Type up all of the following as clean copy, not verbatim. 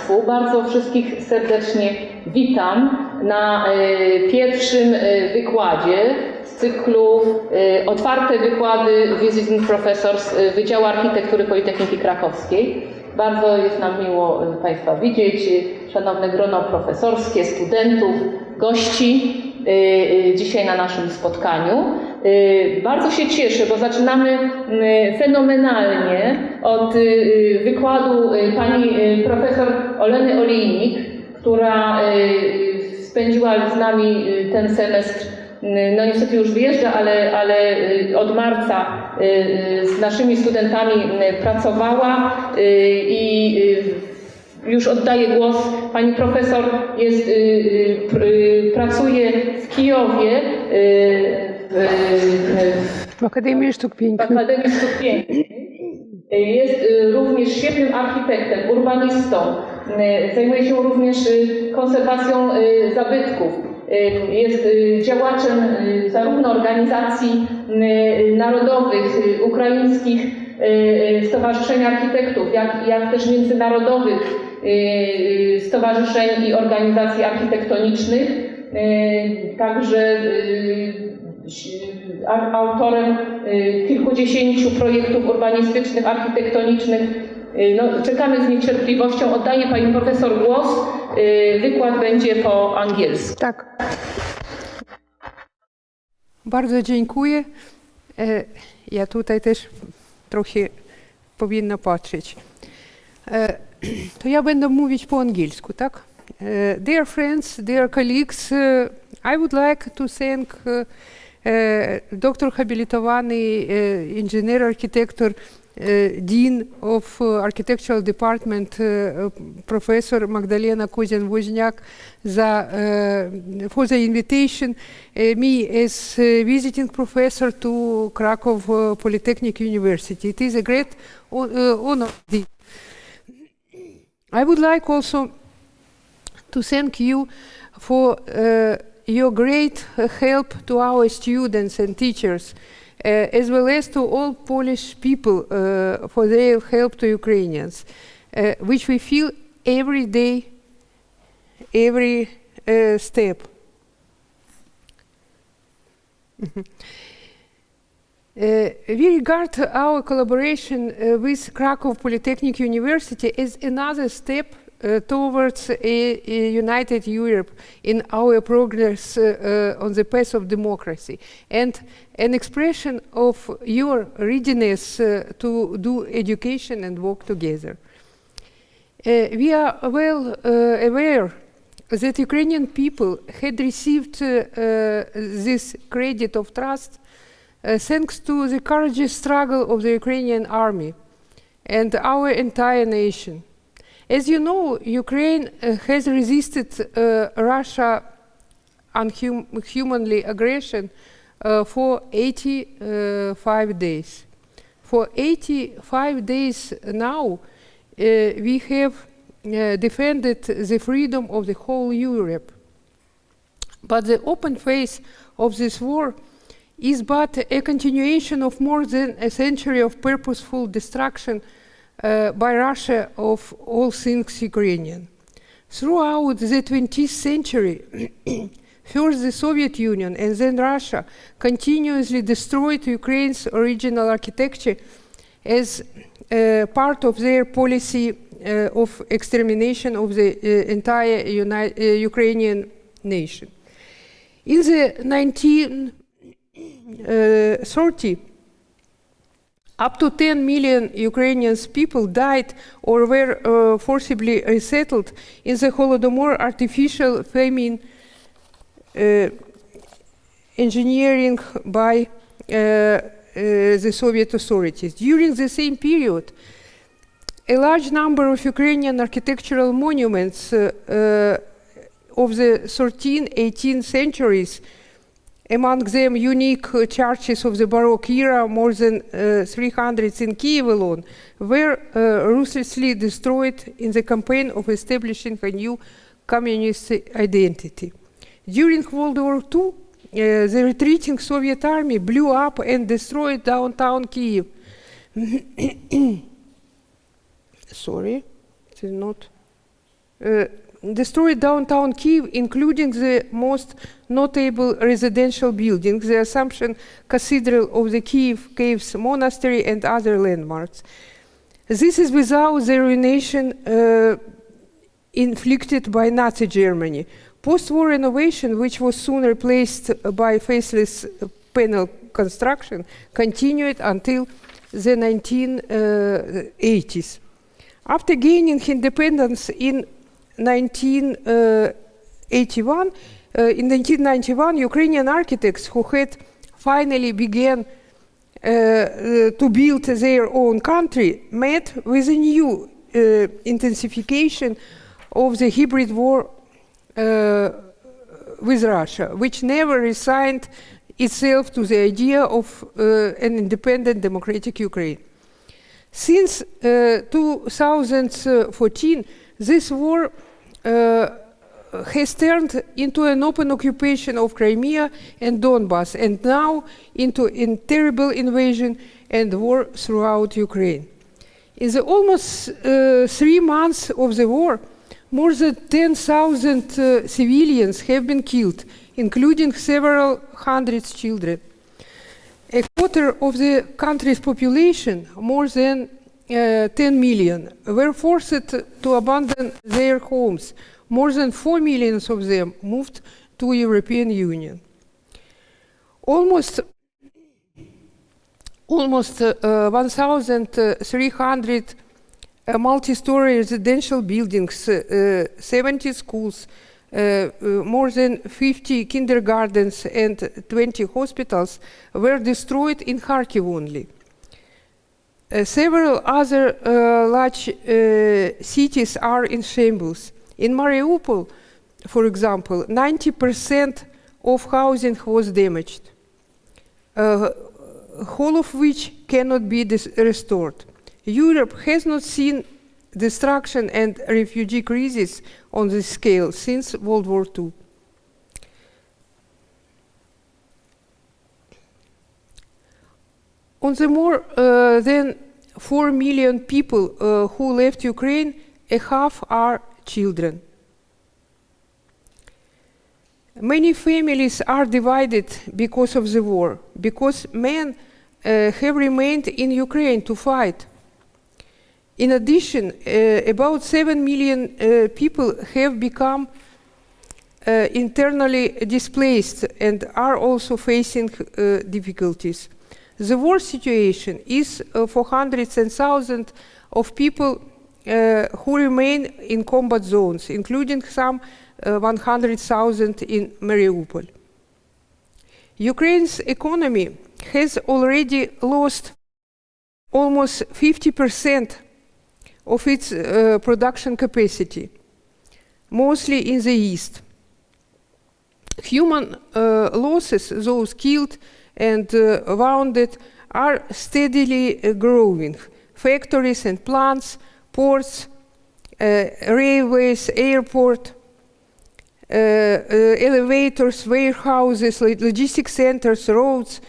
Państwu. Bardzo wszystkich serdecznie witam na pierwszym wykładzie z cyklu Otwarte wykłady Visiting Professors Wydziału Architektury Politechniki Krakowskiej. Bardzo jest nam miło Państwa widzieć, szanowne grono profesorskie, studentów, gości dzisiaj na naszym spotkaniu. Bardzo się cieszę, bo zaczynamy fenomenalnie od wykładu pani profesor Oleny Oliynyk, która spędziła z nami ten semestr, no niestety już wyjeżdża, ale od marca z naszymi studentami pracowała i już oddaję głos. Pani profesor pracuje w Kijowie w Akademii Sztuk Pięknych. Jest również świetnym architektem, urbanistą. Zajmuje się również konserwacją zabytków. Jest działaczem zarówno organizacji narodowych, ukraińskich stowarzyszeń architektów, jak też międzynarodowych stowarzyszeń i organizacji architektonicznych. Także autorem kilkudziesięciu projektów urbanistycznych, architektonicznych. No, czekamy z niecierpliwością. Oddaję pani profesor głos. Wykład będzie po angielsku. Tak. Bardzo dziękuję. Ja tutaj też trochę powinna patrzeć. To ja będę mówić po angielsku, tak? Dear friends, dear colleagues, I would like to thank doktor habilitowany inżynier, architektor, Dean of Architectural Department, Professor Magdalena Kozian-Woźniak, for the invitation me as visiting professor to Krakow Polytechnic University. It is a great honor. I would like also to thank you for your great help to our students and teachers, as well as to all Polish people for their help to Ukrainians, which we feel every day, every step. We regard our collaboration with Krakow Polytechnic University as another step towards a united Europe in our progress on the path of democracy, and an expression of your readiness to do education and work together. We are well aware that Ukrainian people had received this credit of trust thanks to the courageous struggle of the Ukrainian army and our entire nation. As you know, Ukraine has resisted Russia's unhumanly aggression for 85 days. For 85 days now, we have defended the freedom of the whole Europe. But the open face of this war is but a continuation of more than a century of purposeful destruction by Russia of all things Ukrainian. Throughout the 20th century, first the Soviet Union and then Russia continuously destroyed Ukraine's original architecture as part of their policy of extermination of the entire Ukrainian nation. In the 1930s, up to 10 million Ukrainian people died or were forcibly resettled in the Holodomor artificial famine engineering by the Soviet authorities. During the same period, a large number of Ukrainian architectural monuments of the 13th, 18th centuries, among them unique churches of the Baroque era, more than 300 in Kiev alone, were ruthlessly destroyed in the campaign of establishing a new communist identity. During World War II, the retreating Soviet army blew up and destroyed downtown Kiev. Sorry, it is not destroyed downtown Kyiv, including the most notable residential buildings, the Assumption Cathedral of the Kyiv Caves Monastery, and other landmarks. This is without the ruination inflicted by Nazi Germany. Post-war renovation, which was soon replaced by faceless panel construction, continued until the 1980s. After gaining independence in 1991, Ukrainian architects who had finally began to build their own country met with a new intensification of the hybrid war with Russia, which never resigned itself to the idea of an independent democratic Ukraine. Since 2014, this war has turned into an open occupation of Crimea and Donbass, and now into a terrible invasion and war throughout Ukraine. In the almost 3 months of the war, more than 10,000 civilians have been killed, including several hundred children. A quarter of the country's population, more than 10 million, were forced to abandon their homes. More than 4 million of them moved to European Union. Almost 1,300 multi-story residential buildings, 70 schools, more than 50 kindergartens and 20 hospitals were destroyed in Kharkiv only. Several other large cities are in shambles. In Mariupol, for example, 90% of housing was damaged, whole of which cannot be restored. Europe has not seen destruction and refugee crisis on this scale since World War II. On the more than 4 million people who left Ukraine, a half are children. Many families are divided because of the war, because men have remained in Ukraine to fight. In addition, about 7 million people have become internally displaced and are also facing difficulties. The war situation is for hundreds and thousands of people who remain in combat zones, including some 100,000 in Mariupol. Ukraine's economy has already lost almost 50% of its production capacity, mostly in the east. Human losses, those killed and wounded, are steadily growing. Factories and plants, ports, railways, airport, elevators, warehouses, logistics centers, roads,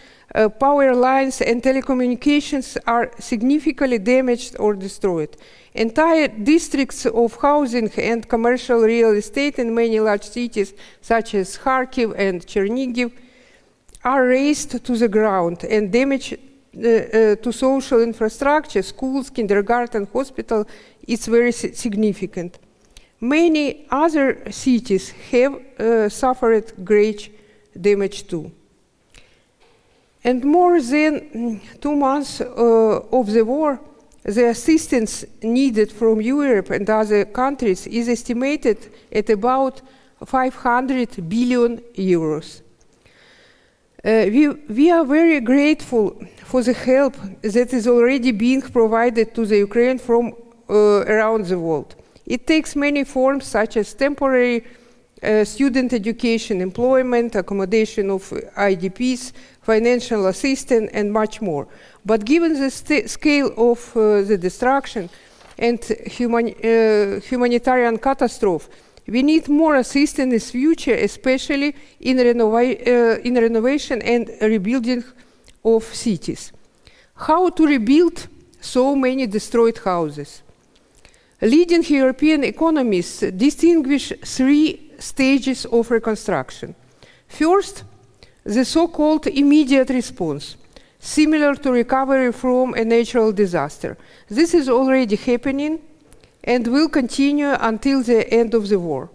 power lines and telecommunications are significantly damaged or destroyed. Entire districts of housing and commercial real estate in many large cities, such as Kharkiv and Chernobyl, are razed to the ground, and damage to social infrastructure, schools, kindergarten, hospital, is very significant. Many other cities have suffered great damage too. And more than 2 months of the war, the assistance needed from Europe and other countries is estimated at about 500 billion euros. We are very grateful for the help that is already being provided to the Ukraine from around the world. It takes many forms, such as temporary student education, employment, accommodation of IDPs, financial assistance, and much more. But given the scale of the destruction and humanitarian catastrophe, we need more assistance in the future, especially in renovation and rebuilding of cities. How to rebuild so many destroyed houses? Leading European economists distinguish three stages of reconstruction. First, the so-called immediate response, similar to recovery from a natural disaster. This is already happening and will continue until the end of the war.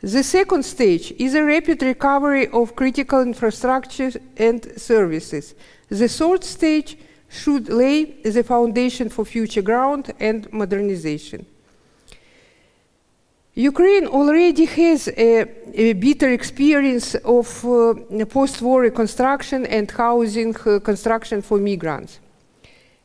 The second stage is a rapid recovery of critical infrastructure and services. The third stage should lay the foundation for future growth and modernization. Ukraine already has a bitter experience of post-war reconstruction and housing construction for migrants.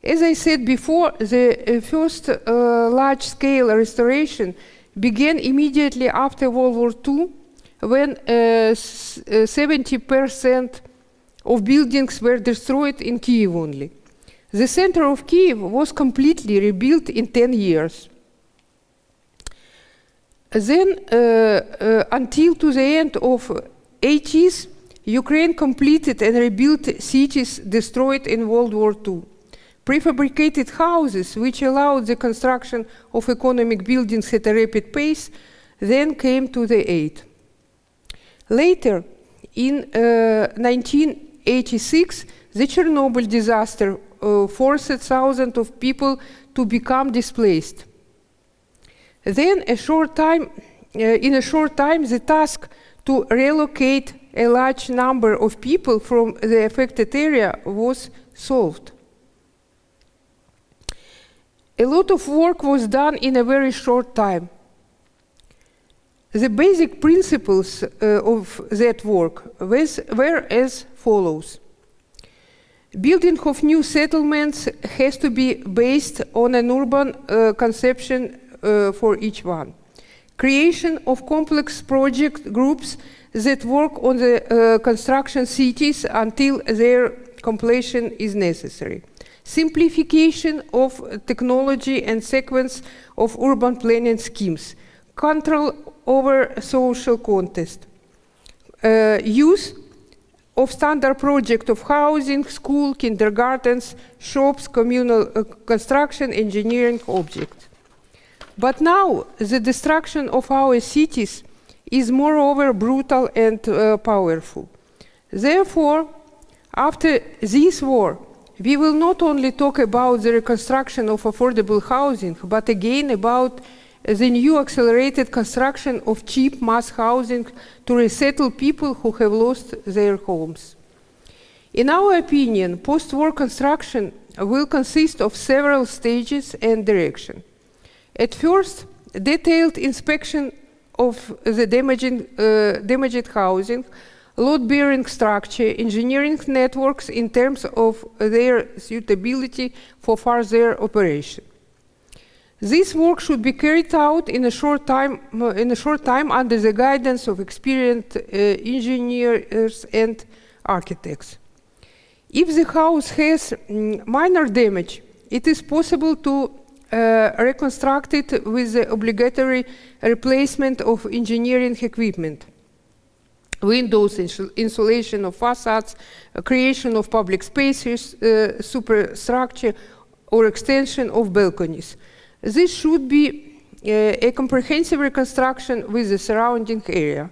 As I said before, the first large-scale restoration began immediately after World War II, when 70% of buildings were destroyed in Kyiv only. The center of Kyiv was completely rebuilt in 10 years. Then, until to the end of 80s, Ukraine completed and rebuilt cities destroyed in World War II. Prefabricated houses, which allowed the construction of economic buildings at a rapid pace, then came to the aid. Later, in 1986, the Chernobyl disaster forced thousands of people to become displaced. Then, in a short time, the task to relocate a large number of people from the affected area was solved. A lot of work was done in a very short time. The basic principles of that work were as follows. Building of new settlements has to be based on an urban conception for each one. Creation of complex project groups that work on the construction cities until their completion is necessary. Simplification of technology and sequence of urban planning schemes. Control over social context. Use of standard project of housing, school, kindergartens, shops, communal construction, engineering objects. But now the destruction of our cities is moreover brutal and powerful. Therefore, after this war, we will not only talk about the reconstruction of affordable housing, but again about the new accelerated construction of cheap mass housing to resettle people who have lost their homes. In our opinion, post-war construction will consist of several stages and direction. At first, detailed inspection of the damaged housing, load-bearing structure, engineering networks in terms of their suitability for further operation. This work should be carried out in a short time under the guidance of experienced engineers and architects. If the house has minor damage, it is possible to reconstruct it with the obligatory replacement of engineering equipment. Windows, insulation of facades, creation of public spaces, superstructure, or extension of balconies. This should be a comprehensive reconstruction with the surrounding area.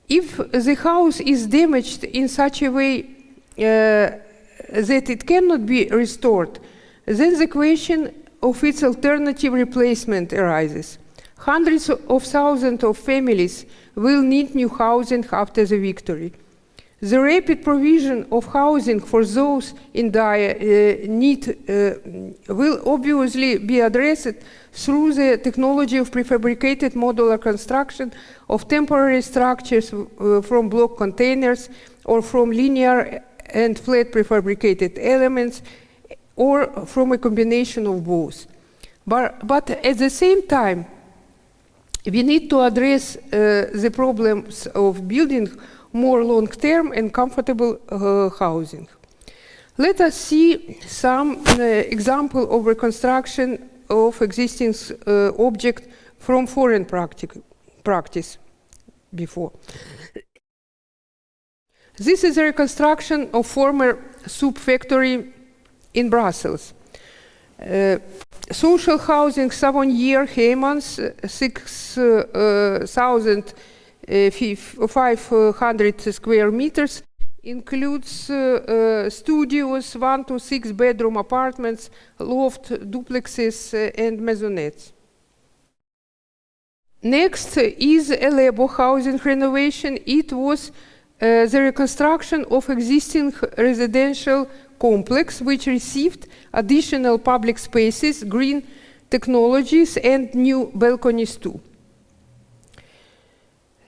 If the house is damaged in such a way that it cannot be restored, then the question of its alternative replacement arises. Hundreds of thousands of families will need new housing after the victory. The rapid provision of housing for those in dire need will obviously be addressed through the technology of prefabricated modular construction of temporary structures from block containers or from linear and flat prefabricated elements or from a combination of both. But at the same time, we need to address the problems of building more long-term and comfortable housing. Let us see some example of reconstruction of existing object from foreign practice before. This is a reconstruction of former soup factory in Brussels. Social housing, Savonier, Heymans, 6,500 square meters, includes studios, 1 to 6 bedroom apartments, loft, duplexes, and maisonettes. Next is a Lebo housing renovation. It was the reconstruction of existing residential complex, which received additional public spaces, green technologies, and new balconies too.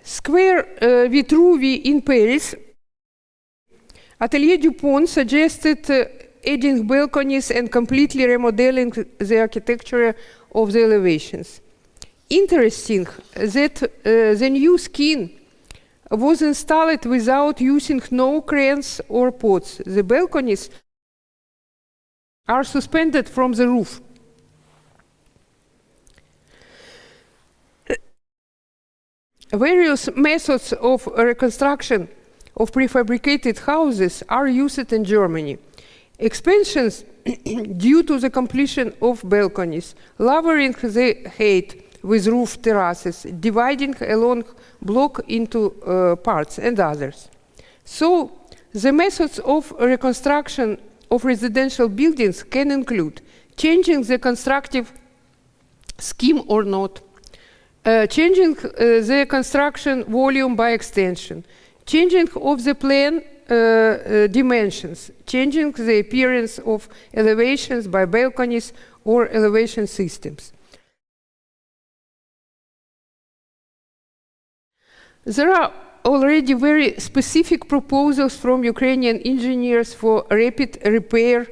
Square Vitruvi in Paris, Atelier Dupont suggested adding balconies and completely remodeling the architecture of the elevations. Interesting that the new skin was installed without using no cranes or pots. The balconies are suspended from the roof. Various methods of reconstruction of prefabricated houses are used in Germany. Expansions due to the completion of balconies, lowering the height with roof terraces, dividing a long block into parts, and others. So, the methods of reconstruction of residential buildings can include changing the constructive scheme or not, changing the construction volume by extension, changing of the plan dimensions, changing the appearance of elevations by balconies or elevation systems. There are already very specific proposals from Ukrainian engineers for rapid repair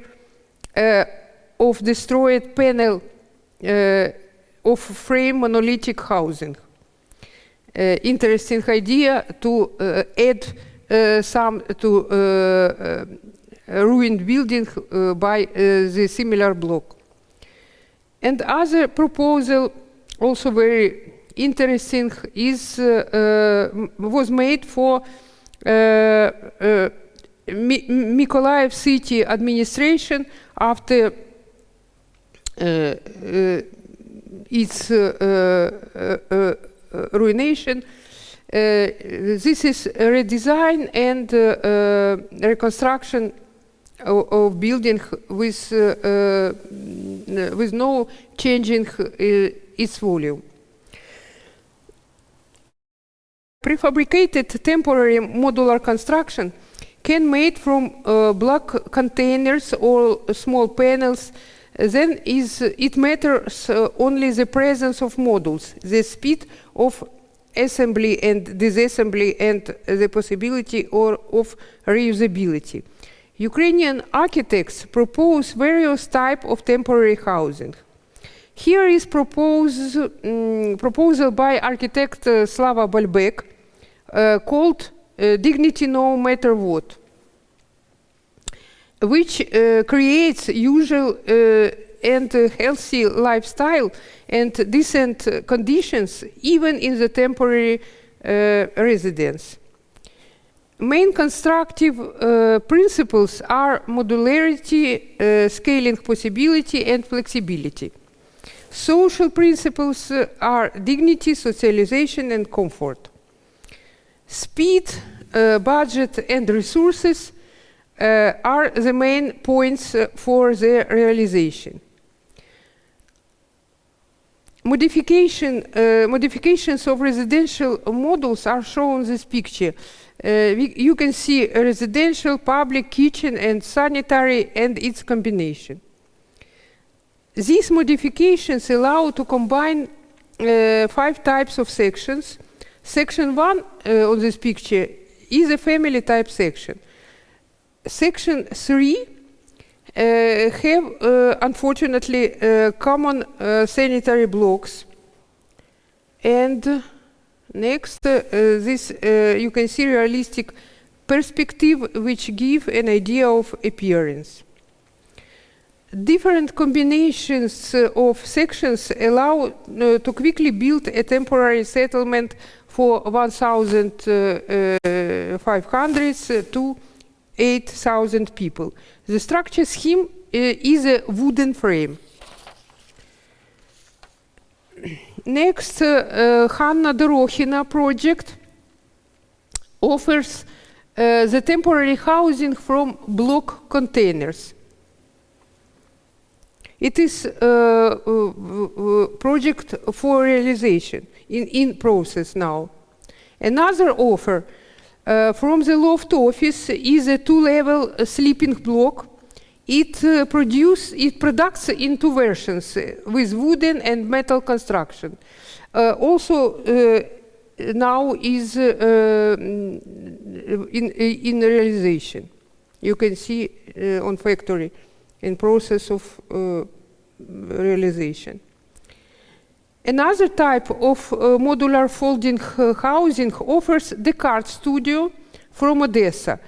of destroyed panel of frame monolithic housing. Interesting idea to add some to ruined building by the similar block. And other proposal, also very interesting, is was made for Mykolaiv city administration after its ruination. This is a redesign and reconstruction of building with no changing its volume. Prefabricated temporary modular construction can made from block containers or small panels. Then it matters only the presence of modules, the speed of assembly and disassembly, and the possibility of reusability. Ukrainian architects propose various types of temporary housing. Here is proposal by architect Slava Balbek called Dignity No Matter What, which creates usual and healthy lifestyle and decent conditions even in the temporary residence. Main constructive principles are modularity, scaling possibility, and flexibility. Social principles are dignity, socialization, and comfort. Speed, budget, and resources are the main points for their realization. Modifications of residential models are shown in this picture. You can see a residential, public, kitchen, and sanitary, and its combination. These modifications allow to combine 5 types of sections. Section 1 on this picture is a family type section. Section 3 have, unfortunately, common sanitary blocks. And next, this you can see realistic perspective, which give an idea of appearance. Different combinations of sections allow to quickly build a temporary settlement for 1,500 to 8,000 people. The structure scheme is a wooden frame. Next, Hanna Dorohina project offers the temporary housing from block containers. It is a project for realization, in process now. Another offer from the loft office is a 2-level sleeping block. It products in 2 versions with wooden and metal construction. Also now is in realization. You can see on factory in process of realization. Another type of modular folding housing offers the Card Studio from Odessa.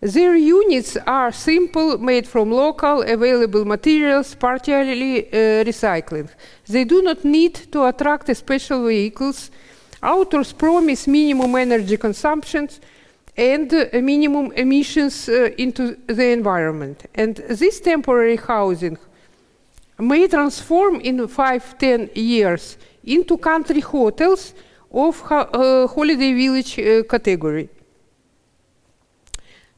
Their units are simple, made from local available materials, partially recycling. They do not need to attract special vehicles. Authors promise minimum energy consumption and minimum emissions into the environment. And this temporary housing may transform in 5-10 years into country hotels of holiday village category.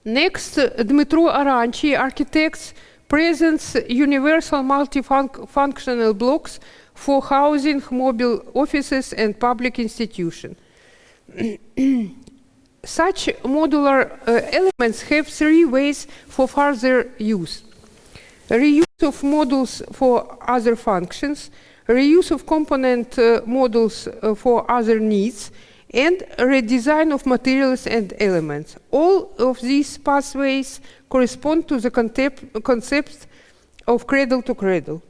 Next, Dmytro Aranchi Architects presents universal multifunctional blocks for housing, mobile offices, and public institutions. Such modular elements have 3 ways for further use. Reuse of modules for other functions, reuse of component modules for other needs, and redesign of materials and elements. All of these pathways correspond to the concept of cradle to cradle.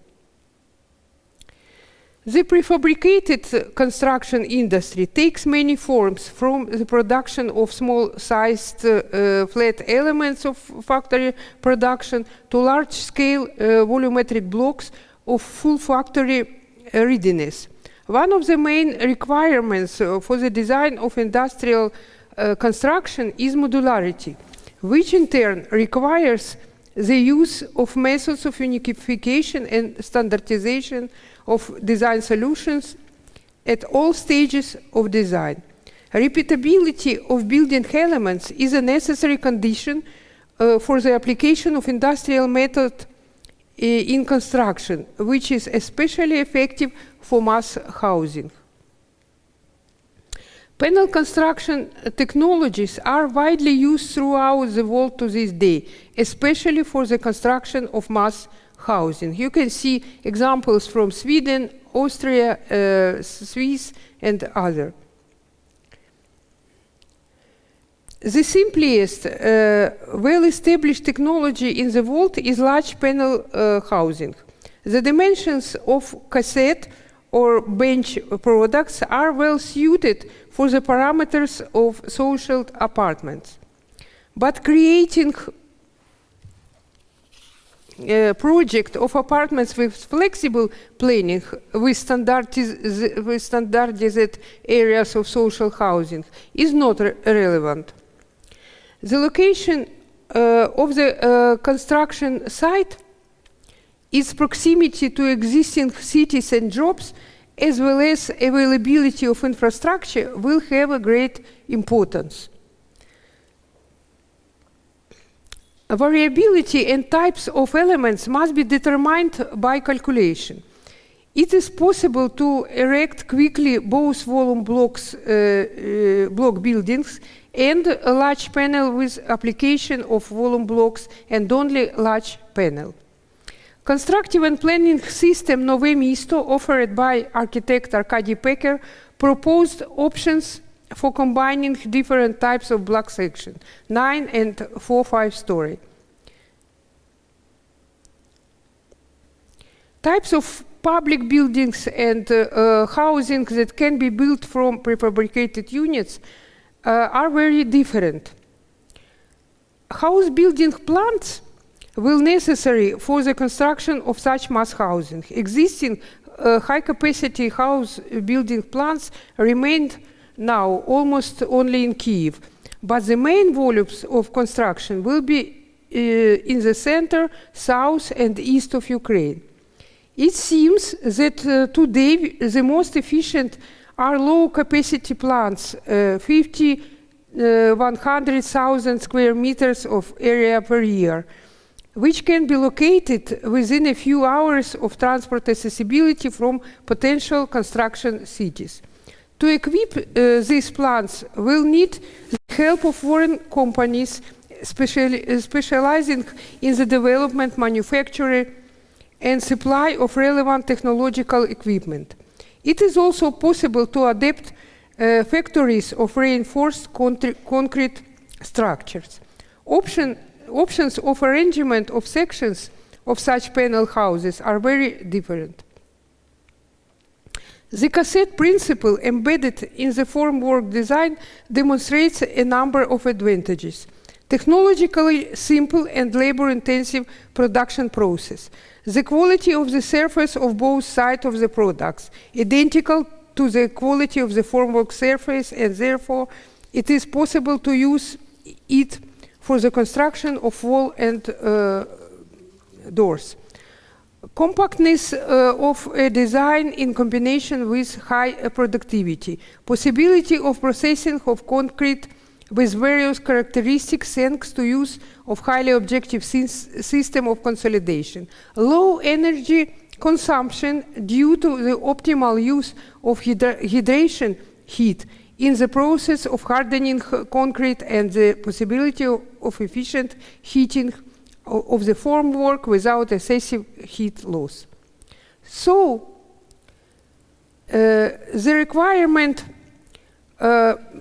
The prefabricated construction industry takes many forms, from the production of small-sized flat elements of factory production to large-scale volumetric blocks of full factory readiness. One of the main requirements for the design of industrial construction is modularity, which in turn requires the use of methods of unification and standardization of design solutions at all stages of design. Repeatability of building elements is a necessary condition for the application of industrial method in construction, which is especially effective for mass housing. Panel construction technologies are widely used throughout the world to this day, especially for the construction of mass housing. You can see examples from Sweden, Austria, Swiss, and others. The simplest, well-established technology in the world is large panel housing. The dimensions of cassette or bench products are well suited for the parameters of social apartments. But creating a project of apartments with flexible planning with standardized areas of social housing is not relevant. The location of the construction site, its proximity to existing cities and jobs, as well as availability of infrastructure, will have a great importance. Variability and types of elements must be determined by calculation. It is possible to erect quickly both volume blocks, block buildings and a large panel with application of volume blocks and only large panel. Constructive and planning system Nove Misto, offered by architect Arkady Peker, proposed options for combining different types of block section, 9 and 4-5 story. Types of public buildings and housing that can be built from prefabricated units are very different. House building plants will necessary for the construction of such mass housing. Existing high-capacity house building plants remained now almost only in Kyiv, but the main volumes of construction will be in the center, south, and east of Ukraine. It seems that today the most efficient are low-capacity plants, 100,000 square meters of area per year, which can be located within a few hours of transport accessibility from potential construction cities. To equip these plants, we'll need the help of foreign companies specializing in the development, manufacture, and supply of relevant technological equipment. It is also possible to adapt factories of reinforced concrete structures. Options of arrangement of sections of such panel houses are very different. The cassette principle embedded in the formwork design demonstrates a number of advantages. Technologically simple and labor-intensive production process. The quality of the surface of both sides of the products, identical to the quality of the formwork surface, and therefore it is possible to use it for the construction of wall and doors. Compactness of a design in combination with high productivity. Possibility of processing of concrete with various characteristics thanks to use of highly objective system of consolidation. Low energy consumption due to the optimal use of hydration heat in the process of hardening concrete and the possibility of efficient heating of the formwork without excessive heat loss. So, the requirement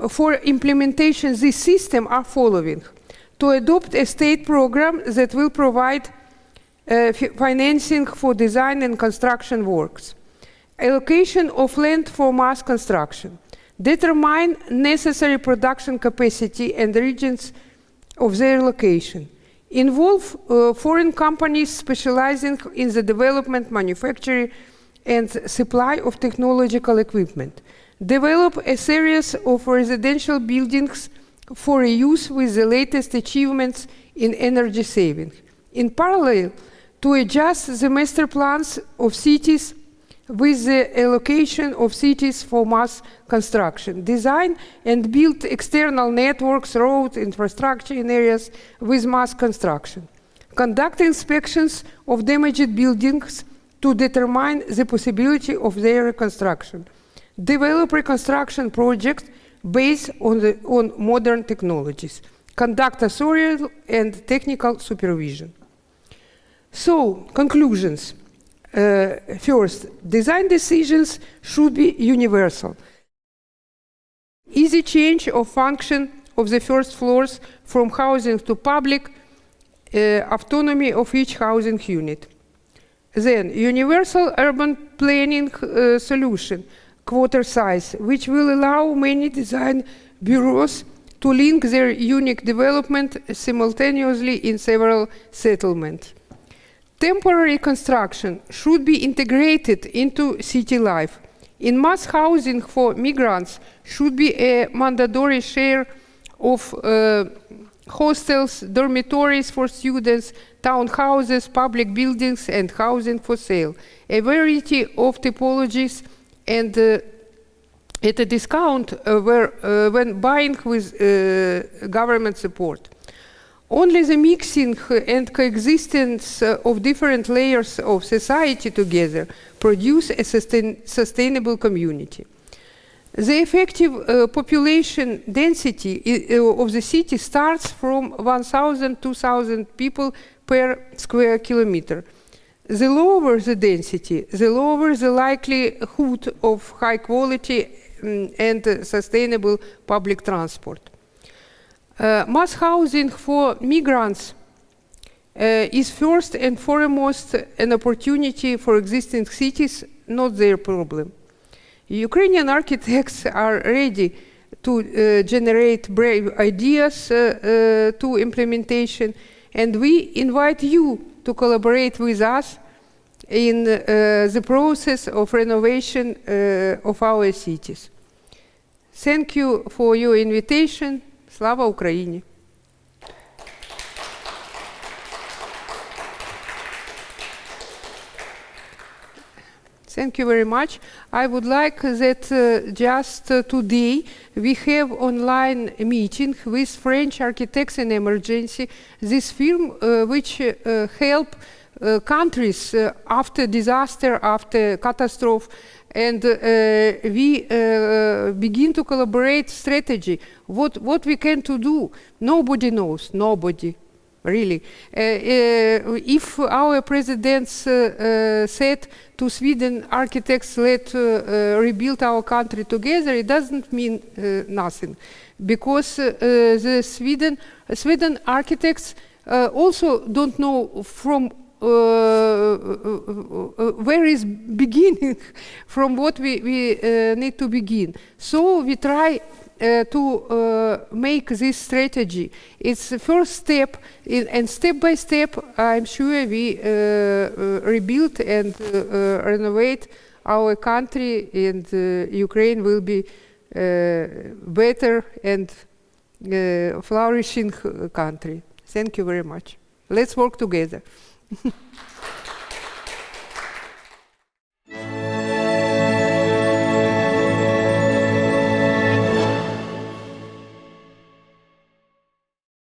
for implementation this system are following: to adopt a state program that will provide financing for design and construction works, allocation of land for mass construction, determine necessary production capacity and regions of their location, involve foreign companies specializing in the development, manufacture, and supply of technological equipment, develop a series of residential buildings for reuse with the latest achievements in energy saving. In parallel, to adjust the master plans of cities with the allocation of cities for mass construction, design and build external networks, road infrastructure in areas with mass construction, conduct inspections of damaged buildings to determine the possibility of their reconstruction, develop reconstruction projects based on modern technologies, conduct authorial and technical supervision. So, conclusions. First, design decisions should be universal. Easy change of function of the first floors from housing to public, autonomy of each housing unit. Then, universal urban planning solution, quarter size, which will allow many design bureaus to link their unique development simultaneously in several settlements. Temporary construction should be integrated into city life. In mass housing for migrants should be a mandatory share of hostels, dormitories for students, townhouses, public buildings, and housing for sale. A variety of typologies and at a discount when buying with government support. Only the mixing and coexistence of different layers of society together produce a sustainable community. The effective population density of the city starts from 1,000 to 2,000 people per square kilometer. The lower the density, the lower the likelihood of high quality and sustainable public transport. Mass housing for migrants is first and foremost an opportunity for existing cities, not their problem. Ukrainian architects are ready to generate brave ideas to implementation, and we invite you to collaborate with us in the process of renovation of our cities. Thank you for your invitation. Слава Україні! Thank you very much. I would like that just today we have online meeting with French Architects in Emergency, this firm which help countries after disaster, after catastrophe, and we begin to collaborate strategy. What we can to do? Nobody knows, nobody. Really. If our presidents said to Sweden architects, let's rebuild our country together, it doesn't mean nothing. Because the Sweden architects also don't know from where is beginning, from what we need to begin. So we try to make this strategy. It's the first step, and step by step, I'm sure we rebuild and renovate our country, and Ukraine will be better and flourishing country. Thank you very much. Let's work together.